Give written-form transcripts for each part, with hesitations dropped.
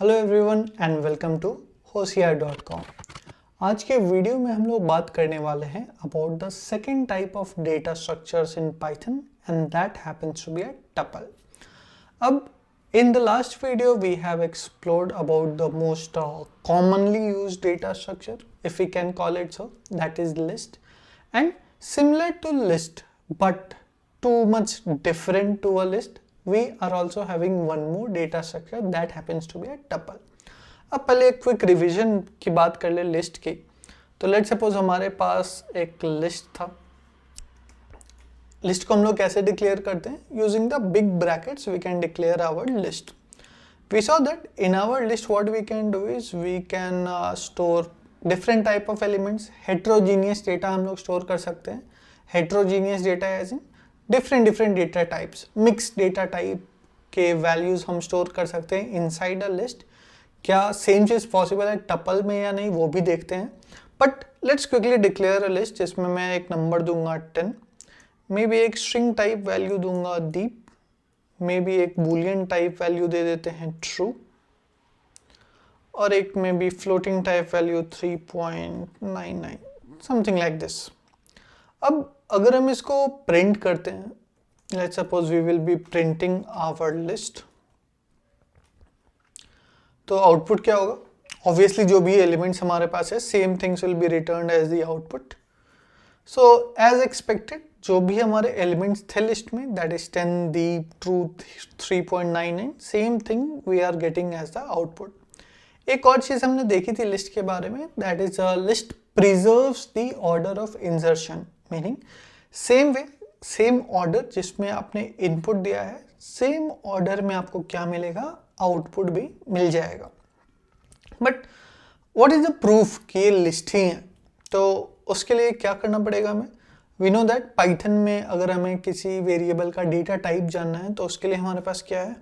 Hello everyone and welcome to होशियार.com। आज के वीडियो में हम लोग बात करने वाले हैं about the second type of data structures in Python and that happens to be a tuple. अब in the last video we have explored about the most commonly used data structure, if we can call it so, that is list, and similar to list but too much different to a list, we are also having one more data structure that happens to be a tuple. अब पहले एक quick revision की बात कर ले list की। तो let suppose हमारे पास एक लिस्ट था। लिस्ट को हम लोग कैसे डिक्लेयर करते हैं? Using the big brackets we can declare our list. We saw that in our list what we can do is we can store different type of elements. Heterogeneous data हम लोग store कर सकते हैं। Heterogeneous data as in different data types, mixed data type के values हम store कर सकते हैं इनसाइड अ लिस्ट। क्या सेम चीज पॉसिबल है टपल में या नहीं, वो भी देखते हैं। But let's quickly declare a list जिसमें मैं एक नंबर दूंगा 10, मे बी एक स्ट्रिंग टाइप वैल्यू दूंगा दीप, मे बी एक बूलियन टाइप वैल्यू दे देते हैं ट्रू, और एक may be floating type value 3.99, something like this. अब अगर हम इसको प्रिंट करते हैं, let's suppose we will be printing our list, तो आउटपुट क्या होगा? ऑब्वियसली जो भी एलिमेंट्स हमारे पास है same things will be returned as the output. So as expected जो भी हमारे एलिमेंट्स थे लिस्ट में, that is 10 Deep true 3.99, same thing we are getting as the output. एक और चीज हमने देखी थी लिस्ट के बारे में, that is list preserves the order of insertion, meaning same way same order जिसमें आपने इनपुट दिया है सेम ऑर्डर में आपको क्या मिलेगा? आउटपुट भी मिल जाएगा। But what is the proof कि ये लिस्ट ही है? तो उसके लिए क्या करना पड़ेगा हमें? वी नो दैट पाइथन में अगर हमें किसी वेरिएबल का डेटा टाइप जानना है तो उसके लिए हमारे पास क्या है?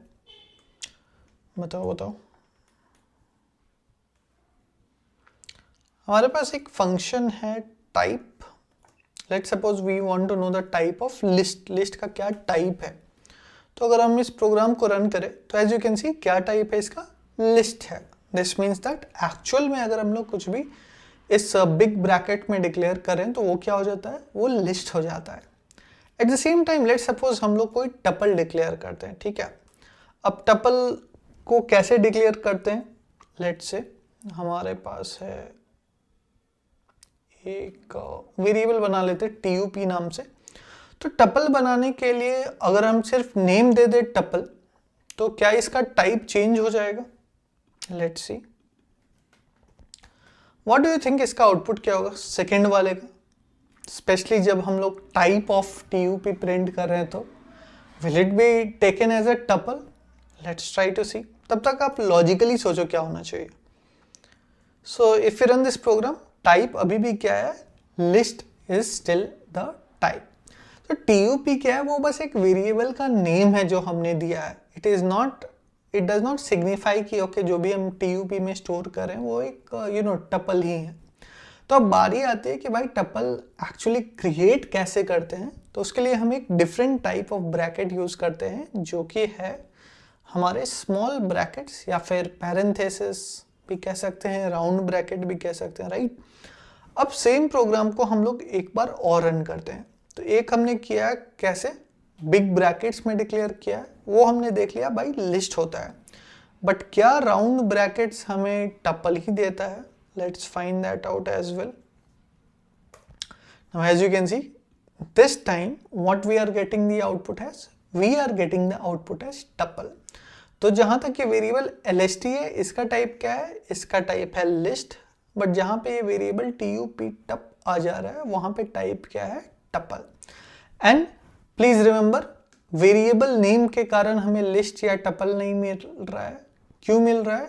बताओ। हमारे पास एक फंक्शन है type. Let's suppose we want to know the type of list. List का क्या टाइप है? तो अगर हम इस प्रोग्राम को रन करें तो एज यू कैन सी क्या टाइप है इसका? लिस्ट है। दिस मीन्स दैट एक्चुअल में अगर हम लोग कुछ भी इस बिग ब्रैकेट में डिक्लेयर करें तो वो क्या हो जाता है? वो लिस्ट हो जाता है। At the same time let's suppose हम लोग कोई टपल डिक्लेयर करते हैं, ठीक है। अब टपल को कैसे डिक्लेयर करते हैं? लेट्स से हमारे पास है एक वेरिएबल बना लेते हैं tup नाम से। तो टपल बनाने के लिए अगर हम सिर्फ नेम दे दे टपल, तो क्या इसका टाइप चेंज हो जाएगा? Let's see what do you think इसका आउटपुट क्या होगा सेकेंड वाले का? स्पेशली जब हम लोग टाइप ऑफ tup प्रिंट कर रहे हैं तो will it be taken as a tuple? Let's try to see. तब तक आप लॉजिकली सोचो क्या होना चाहिए। So if you run this program, type अभी भी क्या है? List is still the type. तो tup क्या है? वो बस एक वेरिएबल का नेम है जो हमने दिया है। इट डज नॉट सिग्निफाई कि ओके जो भी हम tup में स्टोर कर रहे हैं वो एक टपल ही है। तो अब बारी आती है कि भाई टपल एक्चुअली क्रिएट कैसे करते हैं। तो उसके लिए हम एक different type of bracket use करते हैं जो कि है हमारे स्मॉल ब्रैकेट्स, या फिर पैरेंथेसिस भी कह सकते हैं, राउंड ब्रैकेट भी कह सकते हैं, राइट। अब सेम प्रोग्राम को हम लोग एक बार और रन करते हैं। तो एक हमने किया कैसे? बिग ब्रैकेट्स में डिक्लेयर किया है, वो हमने देख लिया भाई लिस्ट होता है। बट क्या राउंड ब्रैकेट्स हमें टपल ही देता है? Let's find that out as well. Now as you can see this time what we are getting the output as, we are getting the output as tuple. तो जहां तक ये variable lst है, इसका टाइप क्या है? इसका टाइप है लिस्ट। बट जहां पे ये वेरिएबल tup टप आ जा रहा है वहां पे टाइप क्या है? Tuple. And please remember, variable name के कारण हमें लिस्ट या टपल नहीं मिल रहा है। क्यों मिल रहा है?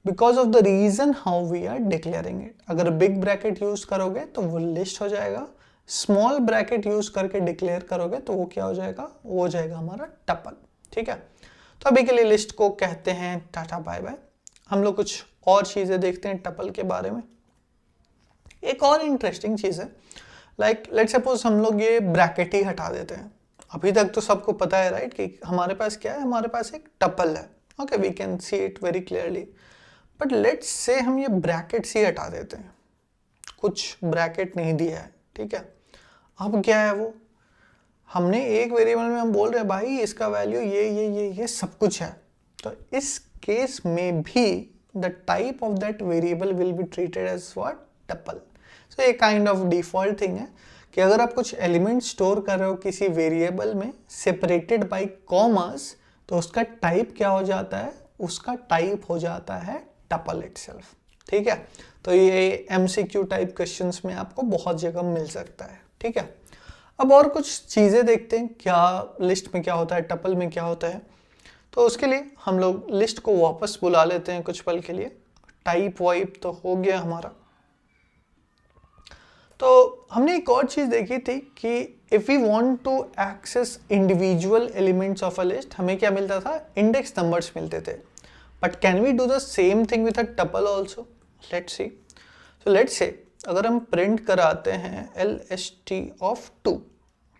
Because of the reason how we are declaring it. अगर बिग ब्रैकेट यूज करोगे तो वो लिस्ट हो जाएगा, स्मॉल ब्रैकेट यूज करके डिक्लेयर करोगे तो वो क्या हो जाएगा? वो हो जाएगा हमारा टपल, ठीक है। तो अभी के लिए लिस्ट को कहते हैं टाटा बाय बाय। हम लोग कुछ और चीजें देखते हैं टपल के बारे में। एक और इंटरेस्टिंग चीज है, लाइक लेट्स सपोज हम लोग ये ब्रैकेट ही हटा देते हैं। अभी तक तो सबको पता है राइट कि हमारे पास क्या है? हमारे पास एक टपल है, okay, we can see it very clearly. But let's say हम ये ब्रैकेट्स ही हटा देते हैं, कुछ ब्रैकेट नहीं दिया है, ठीक है। अब क्या है वो, हमने एक वेरिएबल में हम बोल रहे हैं भाई इसका वैल्यू ये सब कुछ है, तो इस केस में भी the type of that variable will be treated as what, tuple. So ये काइंड ऑफ डिफॉल्ट थिंग है कि अगर आप कुछ एलिमेंट स्टोर कर रहे हो किसी वेरिएबल में सेपरेटेड बाय कॉमास, तो उसका टाइप क्या हो जाता है, उसका टाइप हो जाता है टपल इटसेल्फ, ठीक है। तो ये MCQ टाइप क्वेश्चंस में आपको बहुत जगह मिल सकता है, ठीक है। अब और कुछ चीज़ें देखते हैं, क्या लिस्ट में क्या होता है, टपल में क्या होता है। तो उसके लिए हम लोग लिस्ट को वापस बुला लेते हैं कुछ पल के लिए। टाइप वाइप तो हो गया हमारा। तो हमने एक और चीज़ देखी थी कि if we want to access individual elements of a list, हमें क्या मिलता था, इंडेक्स नंबर्स मिलते थे। But can we do the same thing with a tuple also, let's see. So let's say अगर हम प्रिंट कराते हैं LST ऑफ 2,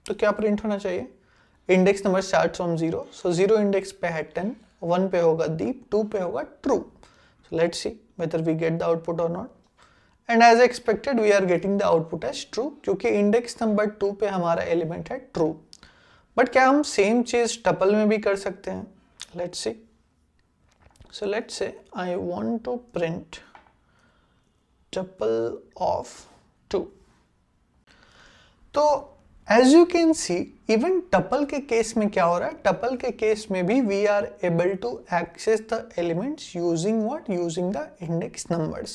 तो क्या प्रिंट होना चाहिए, index number start from 0, so 0 index पे है 10, 1 पे होगा दीप, 2 पे होगा true. So let's see whether we get the output और not. And as expected we are getting the output as true, क्योंकि इंडेक्स नंबर 2 पे हमारा एलिमेंट है ट्रू। बट क्या हम सेम चीज टपल में भी कर सकते हैं, let's see. So let's say I want to print tuple of 2, तो as you can see even tuple के केस में क्या हो रहा है, टपल के केस में भी we are able to access the elements using what, using the index numbers.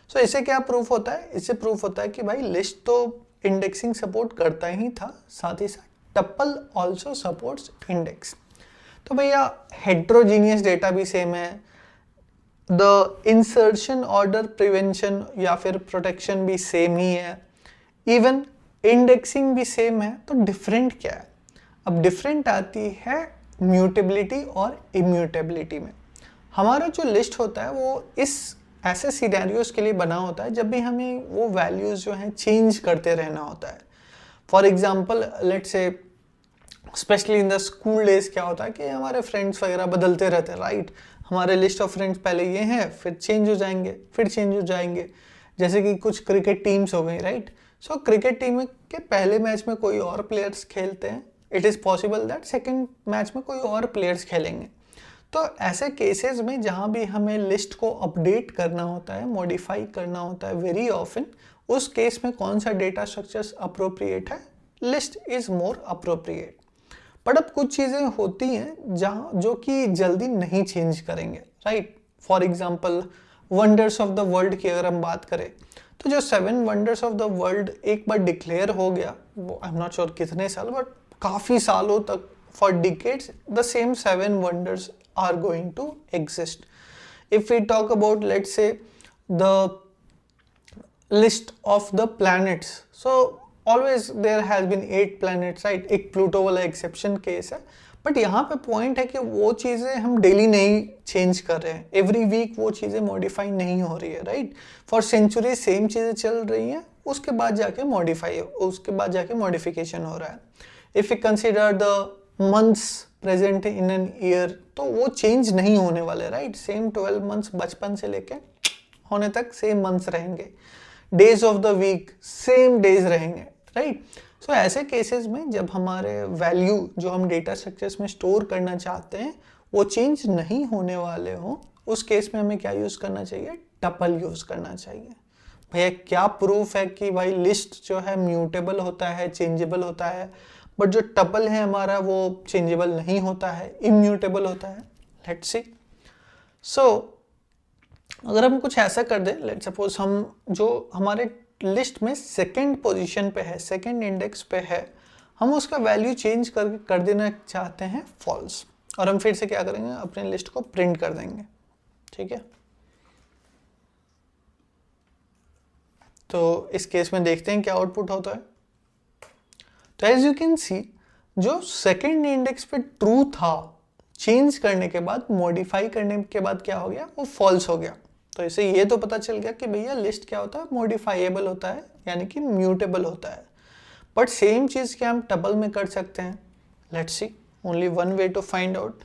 So इससे क्या प्रूफ होता है, इससे प्रूफ होता है कि भाई लिस्ट तो इंडेक्सिंग सपोर्ट करता ही था, साथ ही साथ टपल ऑल्सो सपोर्ट्स इंडेक्स। तो भैया हेट्रोजीनियस डेटा भी सेम है, द इंसर्शन ऑर्डर प्रिवेंशन या फिर प्रोटेक्शन भी सेम ही है, इवन इंडेक्सिंग भी सेम है, तो डिफरेंट क्या है। अब डिफरेंट आती है म्यूटेबिलिटी और इम्यूटेबिलिटी में। हमारा जो लिस्ट होता है वो इस ऐसे सिनेरियोस के लिए बना होता है जब भी हमें वो वैल्यूज जो हैं चेंज करते रहना होता है। For example let's say specially in the school days क्या होता है कि हमारे फ्रेंड्स वगैरह बदलते रहते हैं, राइट। हमारे लिस्ट ऑफ फ्रेंड्स पहले ये हैं, फिर चेंज हो जाएंगे, फिर चेंज हो जाएंगे। जैसे कि कुछ क्रिकेट टीम्स हो गई, राइट। सो क्रिकेट टीम के पहले मैच में कोई और प्लेयर्स खेलते हैं, it is possible that second match में कोई और प्लेयर्स खेलेंगे। तो ऐसे केसेस में जहाँ भी हमें लिस्ट को अपडेट करना होता है, मॉडिफाई करना होता है वेरी ऑफन, उस केस में कौन सा डेटा स्ट्रक्चर्स अप्रोप्रिएट है, list is more appropriate. But अब कुछ चीज़ें होती हैं जहाँ जो कि जल्दी नहीं चेंज करेंगे, right. For example wonders of the world की अगर हम बात करें, तो जो 7 वंडर्स ऑफ द वर्ल्ड एक बार डिक्लेयर हो गया, वो आई एम नॉट श्योर कितने साल, बट काफ़ी सालों तक, for decades the same 7 wonders are going to exist. If we talk about let's say the list of the planets, so always there has been 8 planets, right. एक Pluto वाला exception case है, but यहाँ पे point है कि वो चीज़ें हम डेली नहीं चेंज कर रहे हैं, एवरी वीक वो चीज़ें मॉडिफाई नहीं हो रही है, राइट। फॉर सेंचुरी सेम चीज़ें चल रही हैं, उसके बाद जाके मॉडिफिकेशन हो रहा है। If you consider the months present in an year, तो वो चेंज नहीं होने वाले, राइट। सेम 12 मंथ्स बचपन से लेके होने तक सेम मंथ्स रहेंगे, days of the week same days रहेंगे, राइट। सो ऐसे केसेस में जब हमारे वैल्यू जो हम डेटा स्ट्रक्चर्स में स्टोर करना चाहते हैं वो चेंज नहीं होने वाले हों, उस केस में हमें क्या यूज़ करना चाहिए, टपल यूज़ करना चाहिए। भैया क्या प्रूफ है कि भाई लिस्ट जो है म्यूटेबल होता है, चेंजेबल होता है, बट जो टपल है हमारा वो चेंजेबल नहीं होता है, इम्यूटेबल होता है। Let's see. सो अगर हम कुछ ऐसा कर दें, लेट्स सपोज हम जो हमारे लिस्ट में सेकंड पोजीशन पे है, सेकंड इंडेक्स पे है, हम उसका वैल्यू चेंज कर देना चाहते हैं फॉल्स, और हम फिर से क्या करेंगे, अपने लिस्ट को प्रिंट कर देंगे, ठीक है। तो इस केस में देखते हैं क्या आउटपुट होता है। तो एज यू कैन सी जो सेकंड इंडेक्स पे ट्रू था, चेंज करने के बाद, मॉडिफाई करने के बाद क्या हो गया, वो फॉल्स हो गया। तो इसे ये तो पता चल गया कि भैया लिस्ट क्या होता है, मॉडिफाइएबल होता है, यानी कि म्यूटेबल होता है। बट सेम चीज़ क्या हम टपल में कर सकते हैं, let's see. Only one way to find out.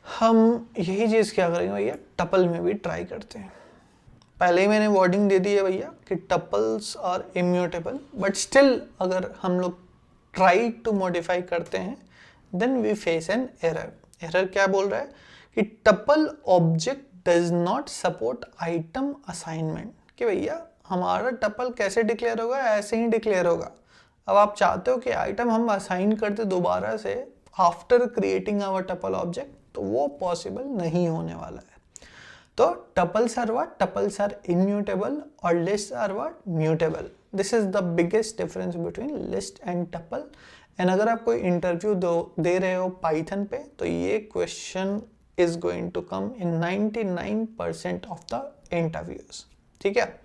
हम यही चीज़ क्या करेंगे भैया, टपल में भी ट्राई करते हैं। पहले ही मैंने वार्निंग दे दी है भैया कि tuples are immutable, but still अगर हम लोग ट्राई टू मॉडिफाई करते हैं then we face an error. Error क्या बोल रहा है कि tuple object does not support item assignment, कि भैया हमारा टपल कैसे डिक्लेयर होगा, ऐसे ही डिक्लेयर होगा। अब आप चाहते हो कि आइटम हम असाइन करते दोबारा से after creating our tuple object, तो वो पॉसिबल नहीं होने वाला है। तो tuples are what, tuples are immutable और list are what, mutable. This is the biggest difference between list and tuple. And अगर आप कोई इंटरव्यू दे रहे हो पाइथन पे, तो ये question is going to come in 99% of the interviews, ठीक है।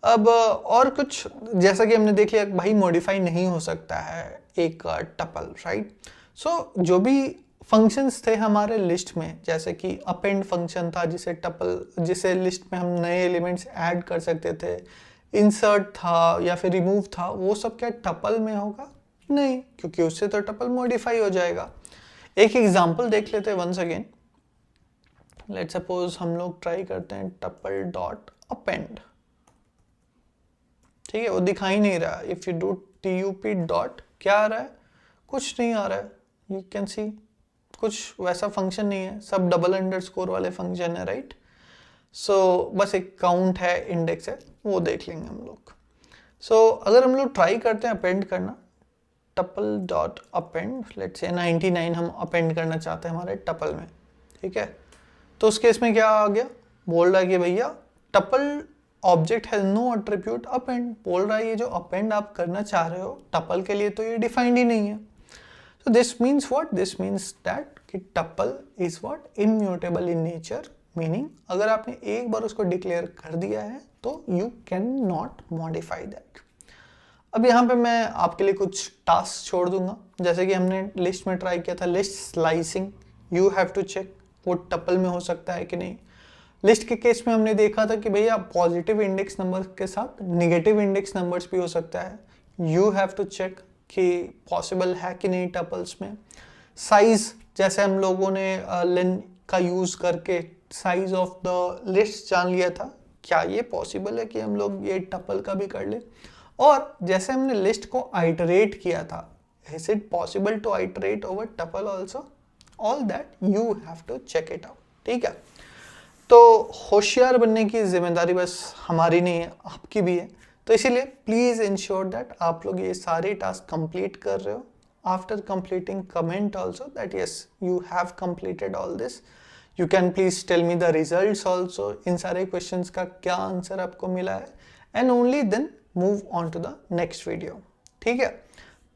अब और कुछ, जैसा कि हमने देख लिया भाई मॉडिफाई नहीं हो सकता है एक टपल, राइट। सो जो भी फंक्शंस थे हमारे लिस्ट में, जैसे कि अपेंड फंक्शन था जिसे लिस्ट में हम नए एलिमेंट्स ऐड कर सकते थे, इंसर्ट था या फिर रिमूव था, वो सब क्या टपल में होगा? नहीं, क्योंकि उससे तो टपल मॉडिफाई हो जाएगा। एक एग्जांपल देख लेते हैं वंस अगेन। लेट्स सपोज हम लोग ट्राई करते हैं टपल डॉट अपेंड, ठीक है, वो दिखाई नहीं रहा। If you do tup dot, क्या आ रहा है? कुछ नहीं आ रहा है। यू कैन सी कुछ वैसा फंक्शन नहीं है, सब डबल अंडरस्कोर वाले फंक्शन है, राइट। सो बस एक काउंट है, इंडेक्स है, वो देख लेंगे हम लोग। सो अगर हम लोग ट्राई करते हैं अपेंड करना, tuple dot append, let's say 99 हम अपेंड करना चाहते हैं हमारे टपल में, ठीक है। तो उस केस में क्या आ गया, बोल रहा है कि भैया tuple object has no attribute append. बोल रहा है ये जो अपेंड आप करना चाह रहे हो टपल के लिए, तो ये डिफाइंड ही नहीं है। So this means what? This means that कि tuple is what? Immutable in nature, meaning अगर आपने एक बार उसको डिक्लेयर कर दिया है तो you cannot modify that। अब यहाँ पे मैं आपके लिए कुछ टास्क छोड़ दूंगा, जैसे कि हमने लिस्ट में ट्राई किया था list slicing. You have to check वो टपल में हो सकता है कि नहीं। लिस्ट के केस में हमने देखा था कि भैया पॉजिटिव इंडेक्स नंबर के साथ नेगेटिव इंडेक्स नंबर्स भी हो सकता है। यू हैव टू चेक कि पॉसिबल है कि नहीं टपल्स में। साइज, जैसे हम लोगों ने लेन का यूज़ करके साइज ऑफ द लिस्ट जान लिया था, क्या ये पॉसिबल है कि हम लोग ये टपल का भी कर ले। और जैसे हमने लिस्ट को आइटरेट किया था, is it possible to iterate over tuple also? All that you have to check it out, ठीक है। तो होशियार बनने की जिम्मेदारी बस हमारी नहीं है, आपकी भी है। तो इसीलिए प्लीज़ इंश्योर दैट आप लोग ये सारे टास्क कंप्लीट कर रहे हो। After completing comment also that yes you have completed all this. You can please tell me the results also, इन सारे क्वेश्चंस का क्या आंसर आपको मिला है, and only then move on to the next video, ठीक है।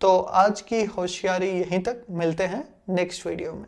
तो आज की होशियारी यहीं तक, मिलते हैं नेक्स्ट वीडियो में।